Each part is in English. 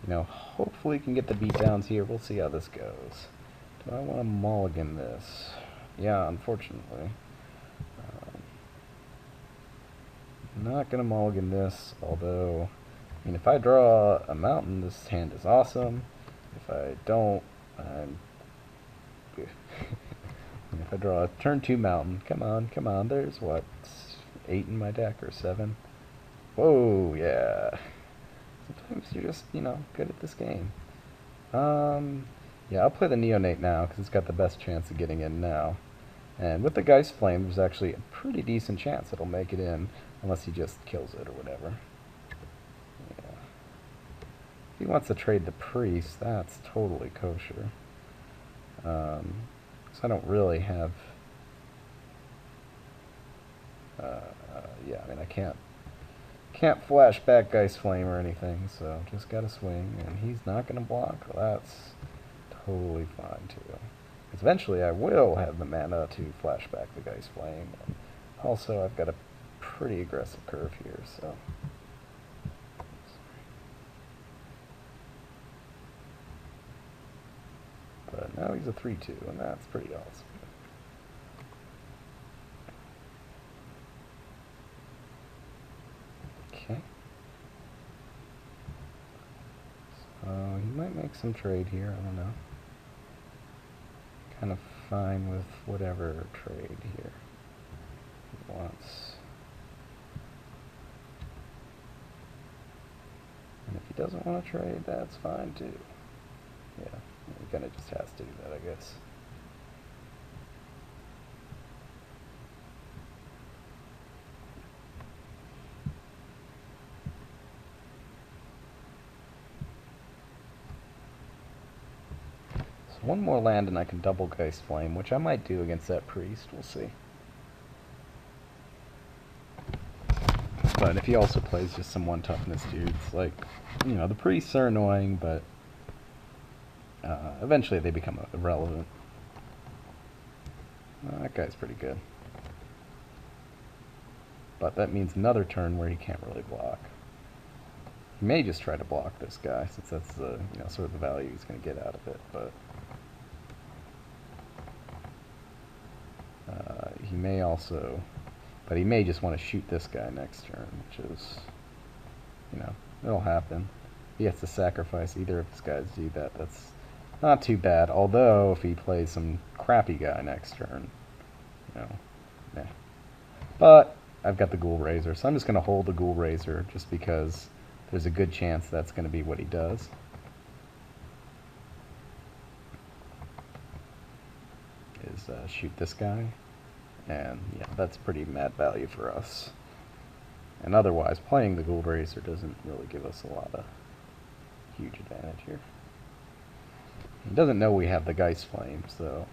You know, hopefully can get the beatdowns here. We'll see how this goes. Do I want to mulligan this? Yeah, unfortunately. Not going to mulligan this, although, I mean, if I draw a mountain, this hand is awesome. If I don't, I'm... if I draw a turn 2 mountain, come on, there's what, 8 in my deck, or 7? Whoa, yeah. Sometimes you're just, you know, good at this game. Yeah, I'll play the Neonate now, because it's got the best chance of getting in now. And with the Geist Flame, there's actually a pretty decent chance it'll make it in, unless he just kills it or whatever. Yeah. If he wants to trade the Priest, that's totally kosher. So I don't really have... yeah, I mean, I can't flash back Geist Flame or anything, so just gotta swing, and he's not gonna block. Well, that's totally fine too. Because eventually I will have the mana to flash back the Geist Flame. And also, I've got a pretty aggressive curve here, so... But now he's a 3-2, and that's pretty awesome. Okay. So he might make some trade here, I don't know. Kind of fine with whatever trade here he wants. And if he doesn't want to trade, that's fine too. Yeah, he kind of just has to do that, I guess. So one more land and I can double Geist Flame, which I might do against that Priest, we'll see. But if he also plays just some 1 toughness dudes, like, you know, the Priests are annoying, but eventually they become irrelevant. That guy's pretty good. But that means another turn where he can't really block. He may just try to block this guy, since that's the, you know, sort of the value he's going to get out of it, but... he may also... But he may just want to shoot this guy next turn, which is, you know, it'll happen. He has to sacrifice either of his guys to do that. That's not too bad, although if he plays some crappy guy next turn, you know, meh. But I've got the Ghoul Razor, so I'm just going to hold the Ghoul Razor just because there's a good chance that's going to be what he does. Is shoot this guy. And yeah, that's pretty mad value for us. And otherwise, playing the Ghoul Razor doesn't really give us a lot of huge advantage here. He doesn't know we have the Geist Flame, so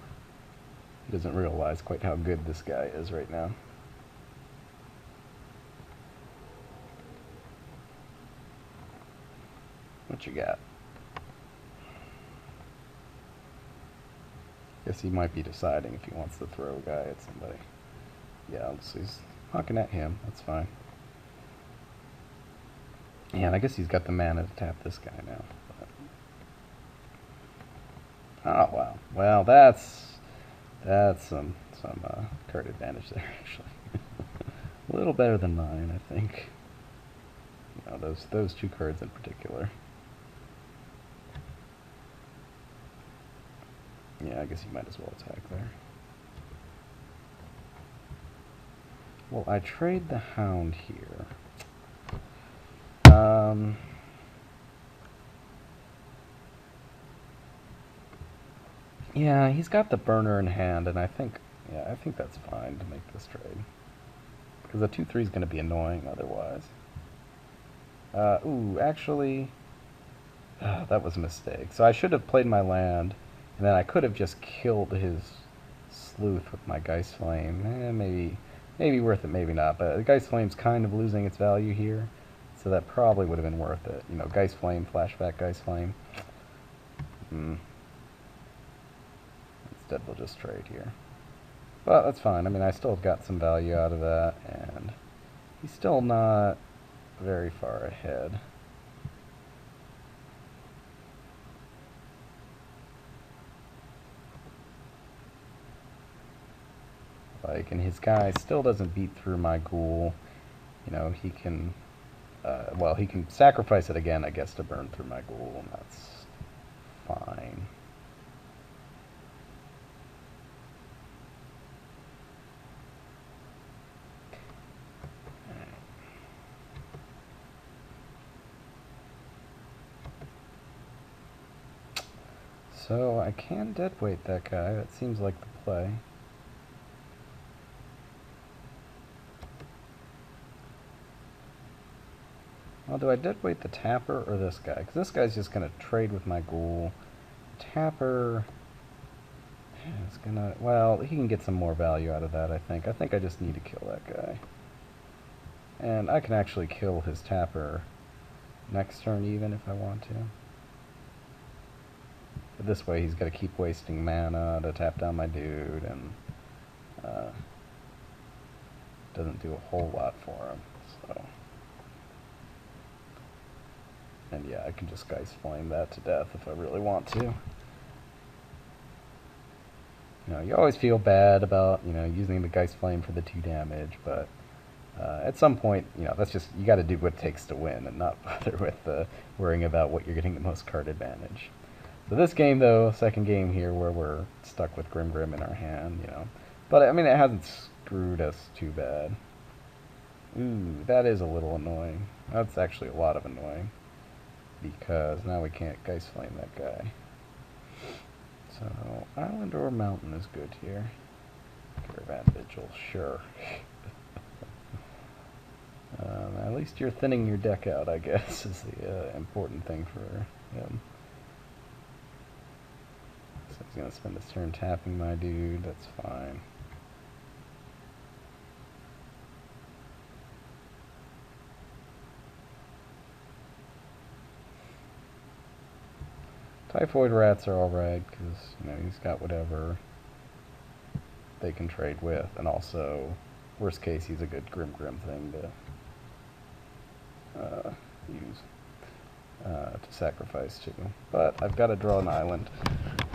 he doesn't realize quite how good this guy is right now. What you got? Guess he might be deciding if he wants to throw a guy at somebody. Yeah, so he's hawking at him. That's fine. Yeah, and I guess he's got the mana to tap this guy now. But... oh, wow. Well, that's some card advantage there, actually. A little better than mine, I think. You know, those 2 cards in particular. Yeah, I guess you might as well attack there. Well, I trade the Hound here. Yeah, he's got the burner in hand, and I think that's fine to make this trade. Because the 2-3 is going to be annoying otherwise. Ooh, actually, that was a mistake. So I should have played my land, and then I could have just killed his Sleuth with my Geist Flame. Maybe worth it, maybe not. But the Geist Flame's kind of losing its value here, so that probably would have been worth it. You know, Geist Flame, flashback Geist Flame. Instead, we'll just trade here. But that's fine. I mean, I still got some value out of that, and he's still not very far ahead. like, and his guy still doesn't beat through my ghoul. You know, he can, well, he can sacrifice it again, I guess, to burn through my ghoul, and that's fine. So I can deadweight that guy. That seems like the play. Well, do I deadweight the tapper or this guy? Because this guy's just going to trade with my ghoul. Tapper is going to... Well, he can get some more value out of that, I think. I think I just need to kill that guy. And I can actually kill his tapper next turn even if I want to. But this way he's got to keep wasting mana to tap down my dude, and doesn't do a whole lot for him. So, and yeah, I can just Geist Flame that to death if I really want to. You know, you always feel bad about, you know, using the Geist Flame for the 2 damage, but at some point, you know, that's just, you got to do what it takes to win and not bother with worrying about what you're getting the most card advantage. So this game, though, second game here where we're stuck with Grim in our hand, you know. But, I mean, it hasn't screwed us too bad. Ooh, that is a little annoying. That's actually a lot of annoying. Because now we can't Geist Flame that guy. So, Island or Mountain is good here. Caravan Vigil, sure. At least you're thinning your deck out, I guess, is the important thing for him. So he's going to spend his turn tapping my dude, that's fine. Typhoid Rats are alright, because, you know, he's got whatever they can trade with, and also, worst case, he's a good Grim thing to use. To sacrifice to. But I've got to draw an island.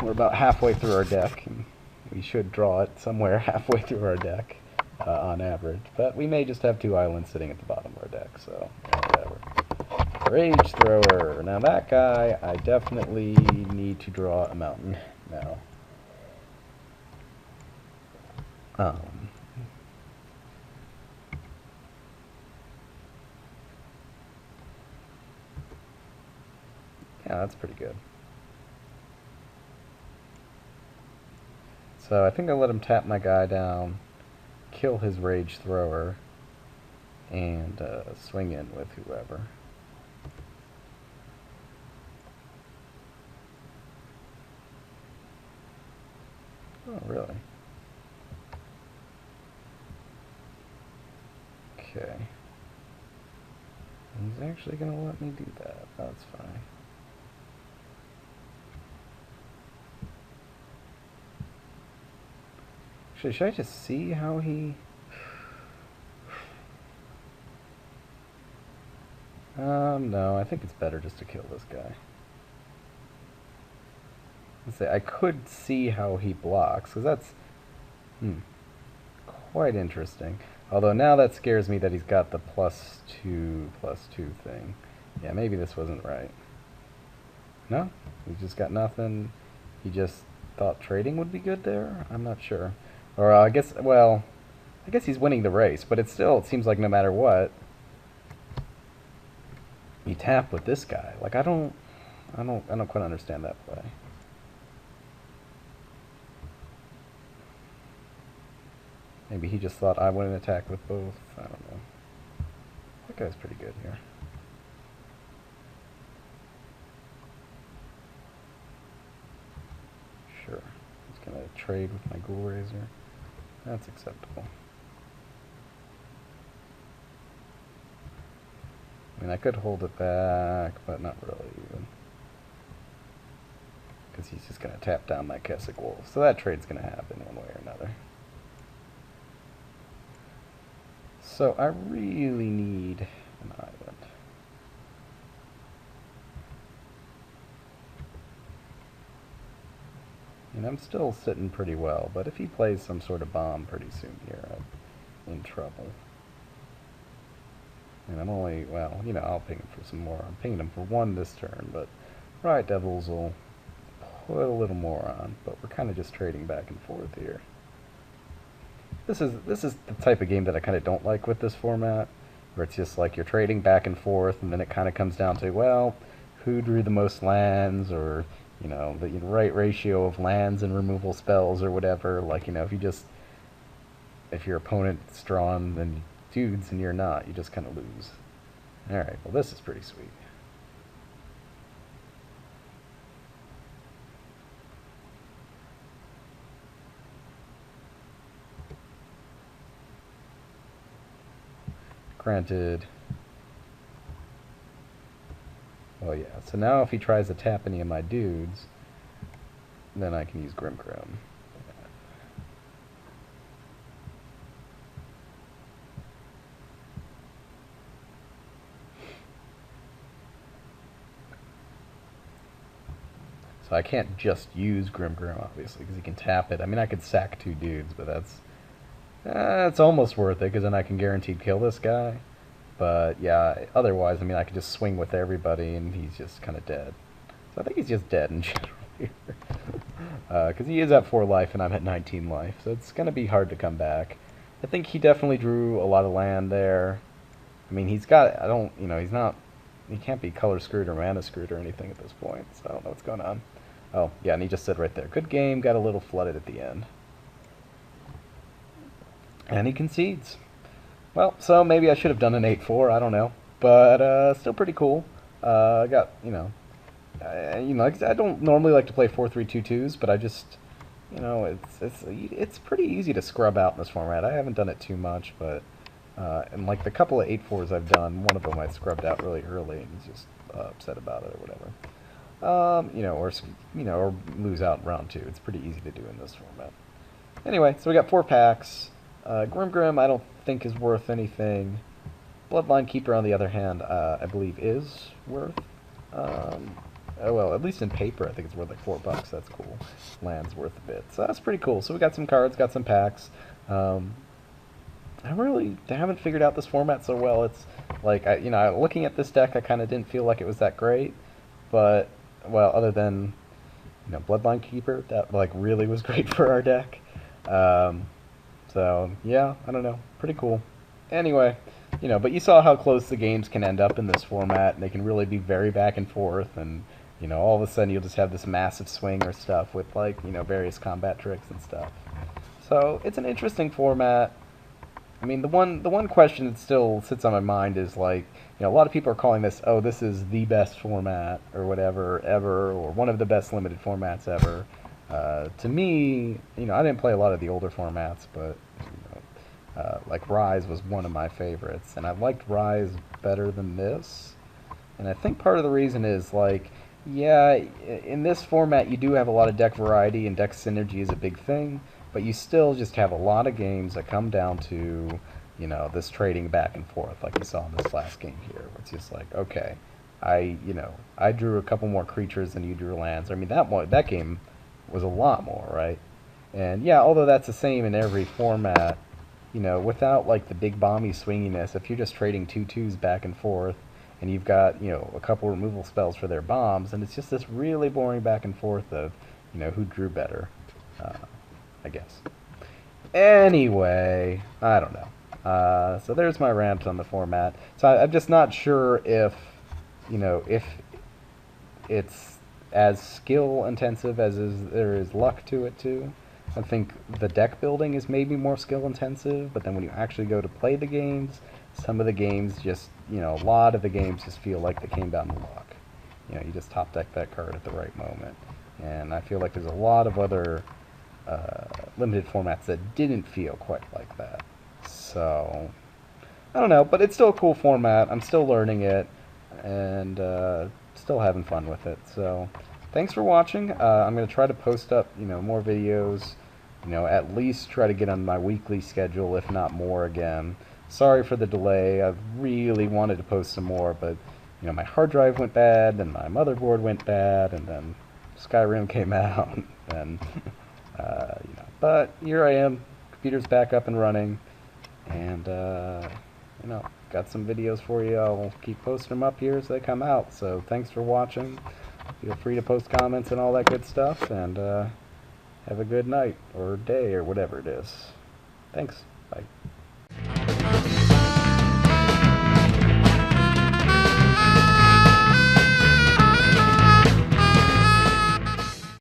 We're about halfway through our deck, and we should draw it somewhere halfway through our deck, on average. But we may just have 2 islands sitting at the bottom of our deck, so whatever. Rage Thrower. Now that guy, I definitely need to draw a mountain now. Yeah, that's pretty good. So I think I'll let him tap my guy down, kill his Rage Thrower, and swing in with whoever. Oh, really? Okay. He's actually going to let me do that. That's fine. Actually, should I just see how he... no, I think it's better just to kill this guy. Let's say I could see how he blocks, because that's quite interesting. Although now that scares me that he's got the +2/+2 thing. Yeah, maybe this wasn't right. No? He's just got nothing. He just thought trading would be good there? I'm not sure. Or I guess, well, I guess he's winning the race, but it seems like no matter what, you tap with this guy. Like, I don't quite understand that play. Maybe he just thought I wouldn't attack with both. I don't know. That guy's pretty good here. Sure. He's gonna trade with my Ghoul Razor. That's acceptable. I mean, I could hold it back, but not really even. Because he's just gonna tap down my Kessig Wolf. So that trade's gonna happen one way or another. So I really need an island. And I'm still sitting pretty well, but if he plays some sort of bomb pretty soon here, I'm in trouble. And I'm only, well, you know, I'll ping him for some more. I'm pinging him for 1 this turn, but Riot Devils will put a little more on, but we're kind of just trading back and forth here. This is the type of game that I kind of don't like with this format, where it's just like you're trading back and forth, and then it kind of comes down to, well, who drew the most lands, or, you know, the right ratio of lands and removal spells or whatever. Like, you know, if your opponent's drawn then dudes and you're not, you just kind of lose. Alright, well this is pretty sweet. Granted. Oh yeah, so now if he tries to tap any of my dudes, then I can use Grimgrim. So I can't just use Grimgrim, obviously, because he can tap it. I mean, I could sack 2 dudes, but it's almost worth it, because then I can guaranteed kill this guy. But yeah, otherwise, I mean, I could just swing with everybody, and he's just kind of dead. So I think he's just dead in general here. Because he is at 4 life, and I'm at 19 life, so it's going to be hard to come back. I think he definitely drew a lot of land there. I mean, he's got, I don't, you know, he can't be color screwed or mana screwed or anything at this point, so I don't know what's going on. Oh, yeah, and he just said right there, good game, got a little flooded at the end. And he concedes. Well, so maybe I should have done an 8-4, I don't know. But still pretty cool. I got, you know, I don't normally like to play 4-3-2-2s, but I just, you know, it's pretty easy to scrub out in this format. I haven't done it too much, but and like the couple of 8-4s I've done, one of them I scrubbed out really early, and he's just upset about it or whatever. You know, or lose out in round 2. It's pretty easy to do in this format. Anyway, so we got 4 packs. Grim I don't think is worth anything. Bloodline Keeper, on the other hand, I believe is worth. Oh, well, at least in paper, I think it's worth like $4. That's cool. Land's worth a bit, so that's pretty cool. So we got some cards, got some packs. I haven't figured out this format so well. It's like, looking at this deck, I kind of didn't feel like it was that great, but well, other than, you know, Bloodline Keeper, that like really was great for our deck. So yeah, I don't know, pretty cool. Anyway, you know, but you saw how close the games can end up in this format, and they can really be very back and forth, and you know, all of a sudden you'll just have this massive swing or stuff with, like, you know, various combat tricks and stuff. So it's an interesting format. I mean, the one question that still sits on my mind is, like, you know, a lot of people are calling this, oh, this is the best format or whatever ever, or one of the best limited formats ever. To me, you know, I didn't play a lot of the older formats, but you know, like Rise was one of my favorites, and I liked Rise better than this. And I think part of the reason is, like, yeah, in this format you do have a lot of deck variety, and deck synergy is a big thing, but you still just have a lot of games that come down to, you know, this trading back and forth, like you saw in this last game here. It's just like, okay, I drew a couple more creatures than you drew lands. I mean, that game was a lot more, right? And yeah, although that's the same in every format, you know, without like the big bomby swinginess, if you're just trading 2/2s back and forth, and you've got, you know, a couple removal spells for their bombs, and it's just this really boring back and forth of, you know, who drew better, I guess. Anyway, I don't know. So there's my rant on the format. So I'm just not sure if, you know, if it's as skill intensive as there is luck to it too. I think the deck building is maybe more skill intensive, but then when you actually go to play the games, some of the games just, you know, a lot of the games just feel like they came down to luck. You know, you just top deck that card at the right moment. And I feel like there's a lot of other limited formats that didn't feel quite like that. So, I don't know, but it's still a cool format. I'm still learning it, and still having fun with it. So, thanks for watching. I'm going to try to post up, you know, more videos, you know, at least try to get on my weekly schedule, if not more again. Sorry for the delay. I really wanted to post some more, but, you know, my hard drive went bad, and my motherboard went bad, and then Skyrim came out, and you know. But here I am, computer's back up and running, and you know, got some videos for you. I'll keep posting them up here as they come out. So thanks for watching. Feel free to post comments and all that good stuff, and have a good night or day or whatever it is. Thanks. Bye.